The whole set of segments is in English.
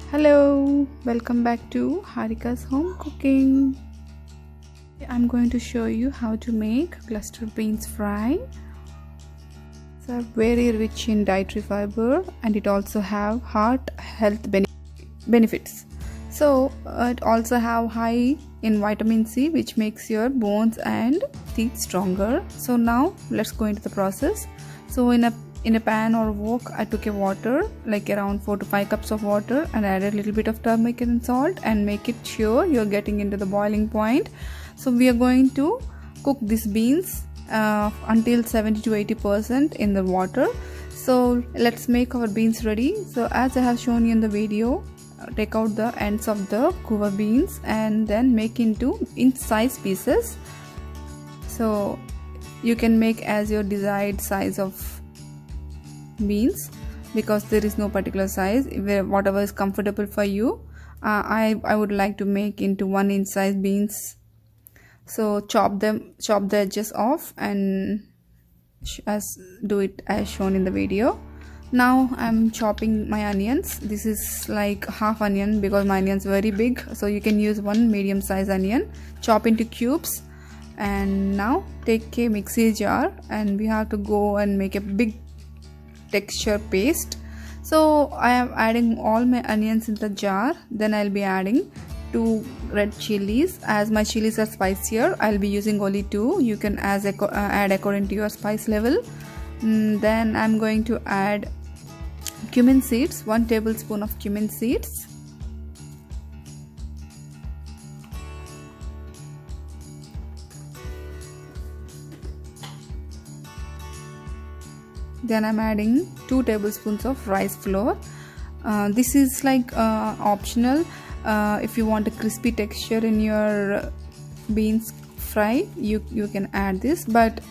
Hello, welcome back to Harika's home cooking. I'm going to show you how to make cluster beans fry. It's very rich in dietary fiber and it also have heart health benefits. So it also have high in vitamin C, which makes your bones and teeth stronger. So now let's go into the process. So in a pan or wok, I took a water like around 4 to 5 cups of water and added a little bit of turmeric and salt and make it sure you're getting into the boiling point. So we are going to cook these beans until 70 to 80% in the water. So let's make our beans ready. So as I have shown you in the video, take out the ends of the cover beans and then make into inch-size pieces. So you can make as your desired size of beans because there is no particular size, whatever is comfortable for you. I would like to make into 1 inch size beans. So chop the edges off and do it as shown in the video. Now I'm chopping my onions. This is like half onion because my onion is very big, so you can use 1 medium size onion. Chop into cubes and now take a mixie jar and we have to go and make a big texture paste. So I am adding all my onions in the jar. Then I'll be adding 2 red chilies. As my chilies are spicier, I'll be using only 2. You can add according to your spice level. Then I'm going to add cumin seeds, 1 tablespoon of cumin seeds. Then I'm adding 2 tablespoons of rice flour. This is like optional. If you want a crispy texture in your beans fry, you can add this, but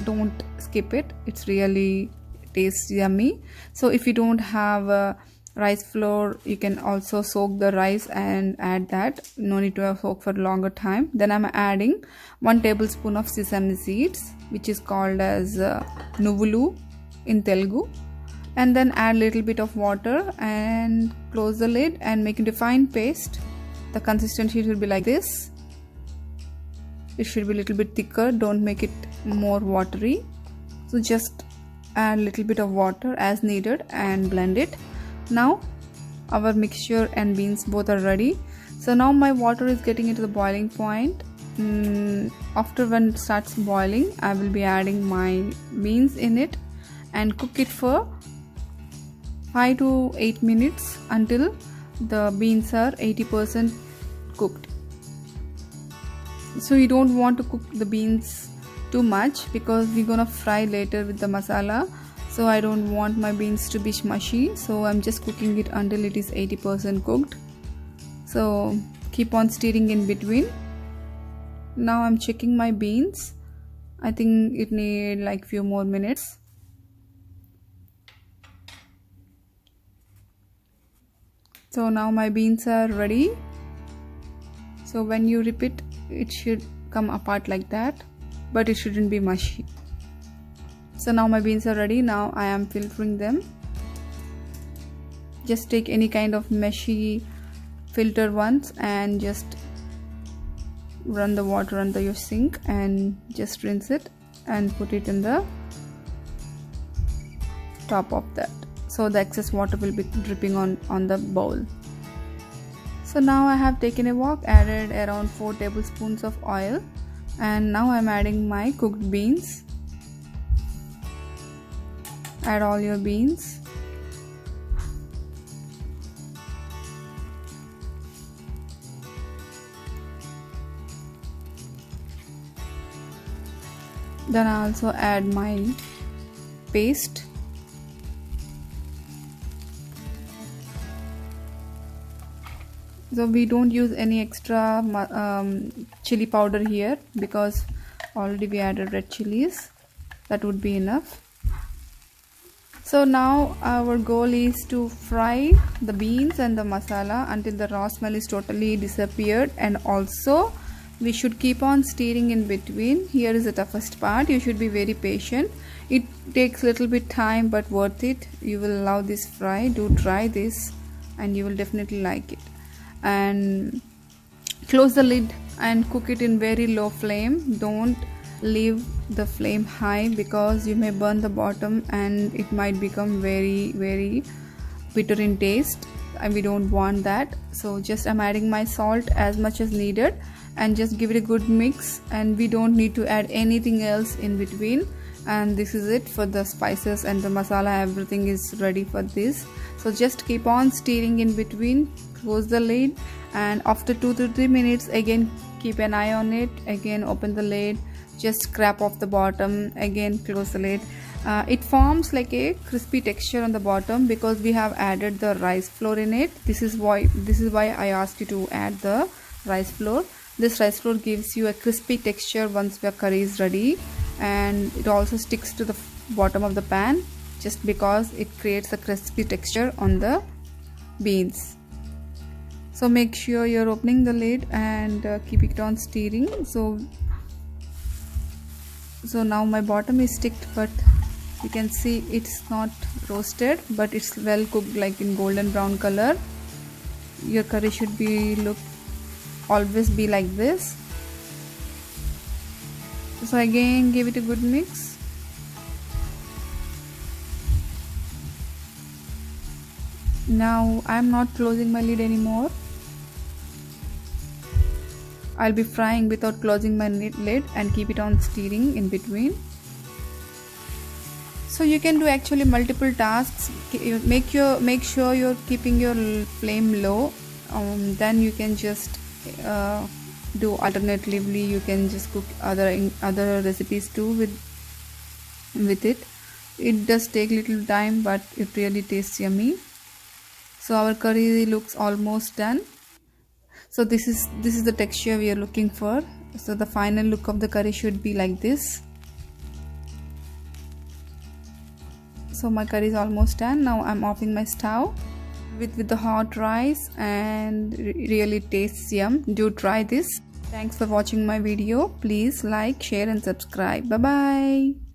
don't skip it. It's really tastes yummy. So if you don't have rice flour, you can also soak the rice and add that. No need to soak for a longer time. Then I'm adding 1 tablespoon of sesame seeds, which is called as nuvulu in Telugu, and then add little bit of water and close the lid and make it a fine paste. The consistency should be like this. It should be a little bit thicker, don't make it more watery. So just add a little bit of water as needed and blend it. Now our mixture and beans both are ready. So now my water is getting into the boiling point. After when it starts boiling, I will be adding my beans in it and cook it for 5 to 8 minutes until the beans are 80% cooked. So you don't want to cook the beans too much because we're gonna fry later with the masala. So I don't want my beans to be mushy, so I'm just cooking it until it is 80% cooked. So keep on stirring in between. Now I'm checking my beans. I think it need like few more minutes. So now my beans are ready. So when you rip it, it should come apart like that, but it shouldn't be mushy. So now my beans are ready. Now I am filtering them. Just take any kind of meshy filter ones and just run the water under your sink and just rinse it and put it in the top of that. So the excess water will be dripping on the bowl. So now I have taken a wok, added around 4 tablespoons of oil, and now I'm adding my cooked beans. Add all your beans. Then I also add my paste. So we don't use any extra chili powder here because already we added red chilies. That would be enough. So now our goal is to fry the beans and the masala until the raw smell is totally disappeared, and also we should keep on stirring in between. Here is the toughest part. You should be very patient. It takes little bit time but worth it. You will love this fry. Do try this and you will definitely like it. And close the lid and cook it in very low flame. Don't leave the flame high because you may burn the bottom and it might become very bitter in taste, and we don't want that. So just I'm adding my salt as much as needed and just give it a good mix, and we don't need to add anything else in between. And this is it for the spices and the masala. Everything is ready for this. So just keep on stirring in between. Close the lid, and after 2 to 3 minutes again keep an eye on it. Again open the lid, just scrape off the bottom, again close the lid. It forms like a crispy texture on the bottom because we have added the rice flour in it. This is why I asked you to add the rice flour. This rice flour gives you a crispy texture once your curry is ready, and it also sticks to the bottom of the pan just because it creates a crispy texture on the beans. So make sure you're opening the lid and keep it on stirring. So now my bottom is sticked, but you can see it's not roasted, but it's well cooked, like in golden brown color. Your curry should always be like this. So again give it a good mix. Now I'm not closing my lid anymore. I'll be frying without closing my lid and keep it on stirring in between. So you can do actually multiple tasks. Make sure you're keeping your flame low. Then you can just do alternatively. You can just cook other recipes too with it. It does take little time, but it really tastes yummy. So our curry looks almost done. So this is the texture we are looking for. So the final look of the curry should be like this. So my curry is almost done. Now I'm offing my stove with the hot rice, and really tastes yum. Do try this. Thanks for watching my video. Please like, share and subscribe. Bye bye.